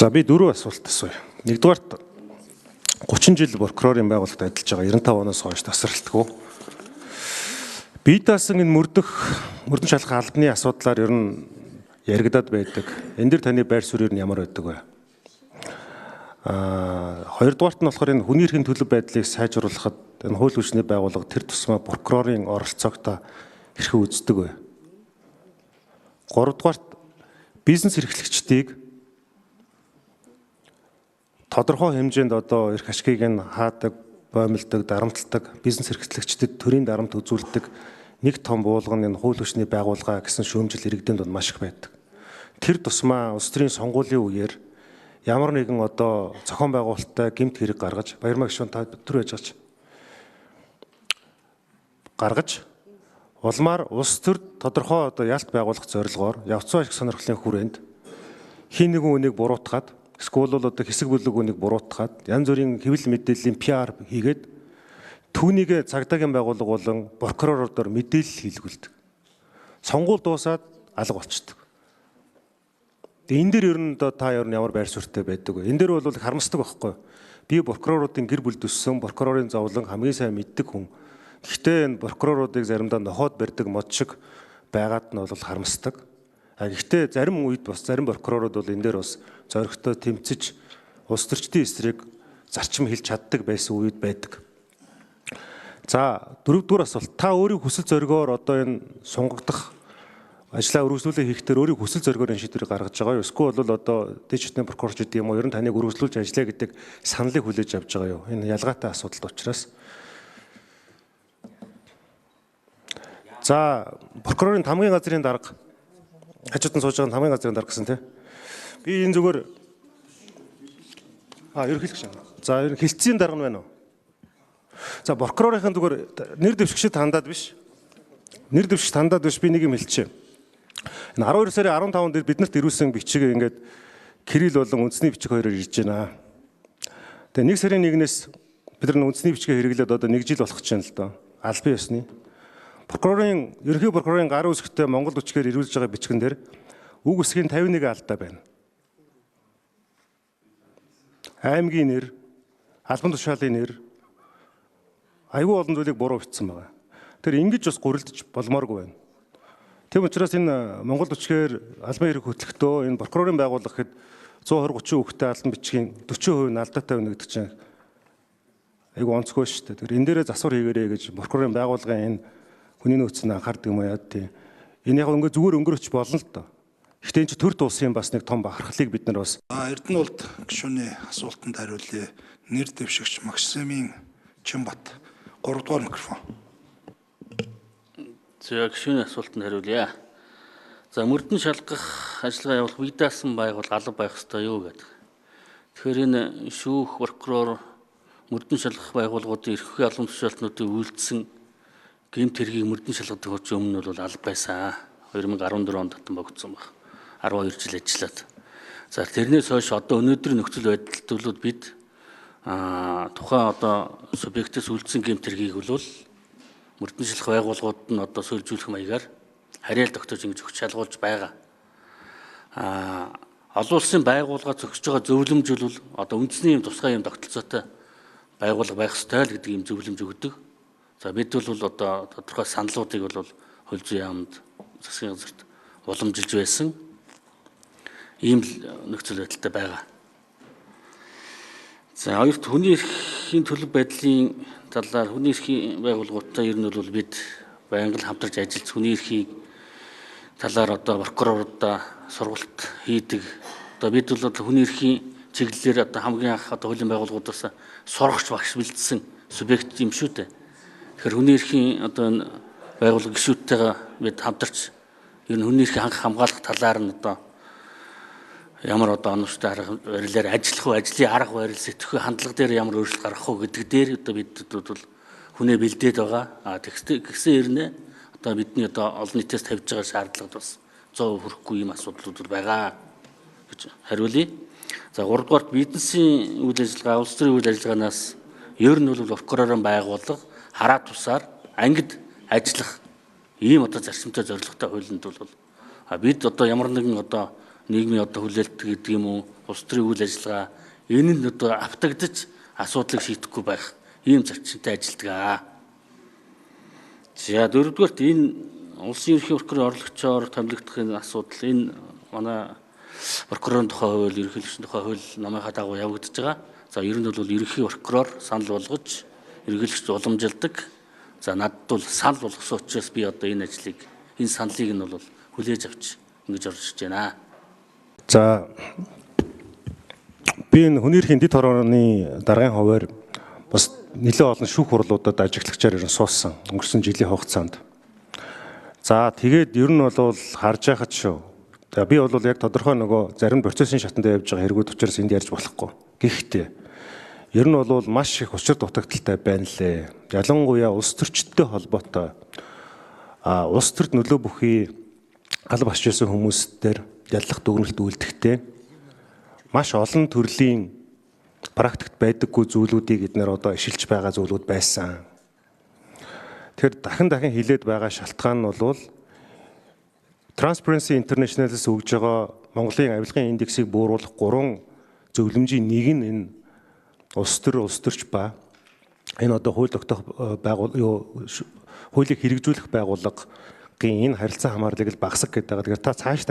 За би дөрөв асуулт асууя. Нэгдүгээрт 30 жил прокурорын байгууллагад ажиллаж байгаа 95 оноос хойш тасралтгүй. Бие даасан энэ мөрдөн шалгах албаны асуудлаар ер нь яригадаад байдаг. Энэ дэр таны байр суурь нь ямар байдаг вэ? Хоёрдугаарт нь болохоор энэ хүний эрхийн төлөв байдлыг сайжруулахад энэ хууль хүчний байгууллага тэр тусмаа прокурорын оролцоогтой хэрхэн үздэг вэ? Гуравдугаарт бизнес эрхлэгчдийг тодорхой хэмжээнд одоо эрх ашгийг нь хаадаг, боомлдог, дарамтлагдаг бизнес эрхлэгчдэд төрийн дарамт үзүүлдэг нэг том буулган энэ хууль хүчний байгууллага гэсэн шүүмжил иргэдэнд маш их байдаг. Тэр тусмаа улс төрийн сонгуулийн үеэр ямар нэгэн одоо зохион байгуулалттай гэмт хэрэг гаргаж, Баярмаа гишүүн та төр байж байгаа ч гаргаж улмаар улс төрд тодорхой одоо ялт байгуулах зорилгоор явцсан ашиг сонирхлын хүрээнд хин нэгэн үнийг буруутгаад эсвэл одоо хэсэг бүлэг үнийг буруутгаад янз бүрийн хэвлэл мэдээллийн PR хийгээд түүнийг цагдаагийн байгууллага болон прокуророор мэдээлэл хийлгүүлдэг. Сонгуул дуусаад алга болчдөг. Энэ дээр ер нь та ер нь ямар байр суурьтай байдаг вэ? Энэ дээр бол харамсдаг байхгүй. Би прокуроруудын гэр бүл төссөн, прокурорын зовлон хамгийн сайн мэддэг хүн. Гэхдээ энэ прокуроруудыг заримдаа нохоод барьдаг мод шиг байгаад нь бол харамсдаг. Гэхдээ зарим үед бас зарим прокурорууд бол энэ дээр бас зоригтой тэмцэж улс төрчдийн эсрэг зарчим хэлж чаддаг байсан үед байдаг. За дөрөвдүгээр асуулт. Та өөрийн хүсэл зоригоор одоо энэ сунгагдах ажлаа үргэлжлүүлээ хийхдээ өөрийн хүсэл зоригоор энэ шийдвэрийг гаргаж байгаа юу? Эсвэл бол одоо дэжитал прокурорч гэдэг юм уу? Ер нь таныг үргэлжлүүлж ажиллая гэдэг саналыг хүлээж авч байгаа юу? Энэ ялгаатай асуудал учраас. За прокурорын хамгийн газрын дарга хажуудан сууж байгаа хамгийн газрын дарга гэсэн тийм. Би энэ зүгээр ерөнхийлөгч. За хилцээний дарга нь байна уу? За прокурорын зүгээр нэр дэвшигчд хандаад биш. Нэр дэвшигчд хандаад биш би нэг юм хэлчихье. Энэ 12 сарын 15-нд дээр биднэрт ирүүлсэн бичиг ингээд Кирилл болон үндэсний бичиг хоёроор ирж байна. Тэгээ 1 сарын 1-ээс бид нар үндэсний бичгээ хэрэглээд одоо 1 жил болох гэж байна л доо. Албан ёсны. Ерөнхий прокурорын гар үсгтээ Монгол бичгээр ирүүлж байгаа бичгэн дээр үг үсгийн 51 алдаа байна. Аймгийн нэр, албан тушаалын нэр айгүй олон зүйлийг буруу бичсэн байгаа. Тэр ингэж бас гурилдаж болмооргүй байна. Тийм учраас энэ Монгол бичгээр албан хэрэг хөтлөхдөө энэ прокурорын байгууллага гэхэд 120-30 үгтэй албан бичгийн 40% нь алдаатай байна гэдэг чинь айгүй онцгой шүү дээ. Тэгэхээр энэ дээрээ засвар хийгээрэй гэж прокурорын байгууллагын энэ хүний нөөцөнд анхаардаг юм яа тий. Энэ яг ингээд зүгээр өнгөрөч болно л доо. Гэхдээ энэ ч төр тулсын бас нэг том бахархлыг бид нар бас Эрдэнэт гишүүний асуултанд хариулъя. Нэр дэвшигч Максимын Чинбат 3 дугаар микрофон. За гишүүний асуултанд хариулъя. За мөрдөн шалгах ажиллагаа явуулах бие даасан байгууллага алба байх ёстой юу гэдэг. Тэгэхээр энэ шүүх прокурор мөрдөн шалгах байгууллагуудын эрхлэх албан тушаалтнуудыг үйлдсэн гэмт хэргийг мөрдөн шалгадаг хурц өмнө бол алба байсан. 2014 онд татан богдсон баг. 12 жил ажиллаад. За тэрнээс хойш одоо өнөөдрийн нөхцөл байдалд бол бид тухайн одоо субъектээс үйлдсэн гэмт хэргийг бол мөрдөн шалгах байгууллагууд нь одоо сөлжүүлэх маягаар харьяал тогтоож ингэж өгч шалгуулж байгаа. Олон улсын байгууллага зохицож байгаа зөвлөмж бол одоо үндэсний юм тусгай юм тогтолцоотой байгууллага байх ёстой л гэдэг юм зөвлөмж өгдөг. За бид бол одоо тодорхой саналуудыг бол хууль зүйн яамд засгийн газарт уламжилж байсан. Ийм нөхцөл байдалтай байгаа. За хоёрт хүний эрхийн төлөв байдлын талаар хүний эрхийн байгууллагуудтай ер нь бол бид байнга хамтарч ажиллаж хүний эрхийг талаар одоо прокуроруудаа сургалт хийдэг. Одоо бид бол хүний эрхийн чиглэлээр одоо хамгийн анх одоо хуулийн байгууллагуудаас сурагч багш бэлдсэн субъект юм шүү дээ. Тэгэхээр хүний эрхийн одоо байгууллага гишүүдтэйгээ бид хамтарч ер нь хүний эрхийг хамгаалах талаар нь одоо ямар одоо оновчтой арга барилаар ажиллах уу, ажлын арга барил сэтгэх хандлага дээр ямар өөрчлөлт гаргах уу гэдэг дээр одоо бид бол хүнээ бэлдээд байгаа. Тэгсэн хэрнээ одоо бидний одоо олон нийтээс тавьж байгаа шаардлагад бас 100% хүрэхгүй юм асуудлууд байгаа гэж хариулъя. За 3 дугаарт бизнесийн үйл ажиллагаа, улс төрийн үйл ажиллагаанаас ер нь бол прокурорын байгууллага хараа тусаар ангид ажиллах ийм одоо зарчимтай зорилготой хуулинд бол бид одоо ямар нэгэн одоо нийгмийн одоо хүлээлт гэдэг юм уу улс төрийн үйл ажиллагаа энэ нь одоо автагдаж асуудлыг шийдэхгүй байх ийм зарчимтай ажилтгаа. За дөрөвдүгээрт энэ улсын ерөнхий прокурорын орлогчоор томилогдох энэ асуудал энэ манай прокурорын тухай хууль, ерөнхийлөгчийн тухай хууль намынхаа дагуу явагдаж байгаа. За ер нь бол ерөнхий прокурор санал болгож ерөнхийлөгчд уламжилдаг. За надад бол санал болгосон учраас би одоо энэ ажлыг энэ саналыг нь бол хүлээж авч ингэж орж ирж байна. За би энэ хүний эрхийн дэд хорооны даргын хуваар бас нэлээд олон шүүх хурлуудад ажиглагчаар ирэн суусан өнгөрсөн жилийн хугацаанд. За тэгээд ер нь бол харж байхад шүү. Би бол яг тодорхой нөгөө зарим процессын шатанд явж байгаа хэрэгүүд учраас энд ярьж болохгүй. Гэхдээ ер нь бол маш их учир дутагдaltaй байна лээ. Ялангуяа улс төрчдтэй холбоотой улс төрд нөлөө бүхий алба авч ирсэн хүмүүстээр яллах дүгнэлт үйлдэхтэй маш олон төрлийн практикт байдаггүй зүйлүүдийг эднэр одоо ишилж байгаа зүйлүүд байсан. Тэгэхээр дахин хилээд байгаа шалтгаан нь бол Transparency International-с өгж байгаа Монголын авилгын индексийг бууруулах 3 зөвлөмжийн нэг нь энэ улс төрч ба энэ одоо хууль тогтоох хуулийг хэрэгжүүлэх байгууллагын энэ харилцаа хамаарлыг л багасгах гэдэг. Тэгэхээр та цааш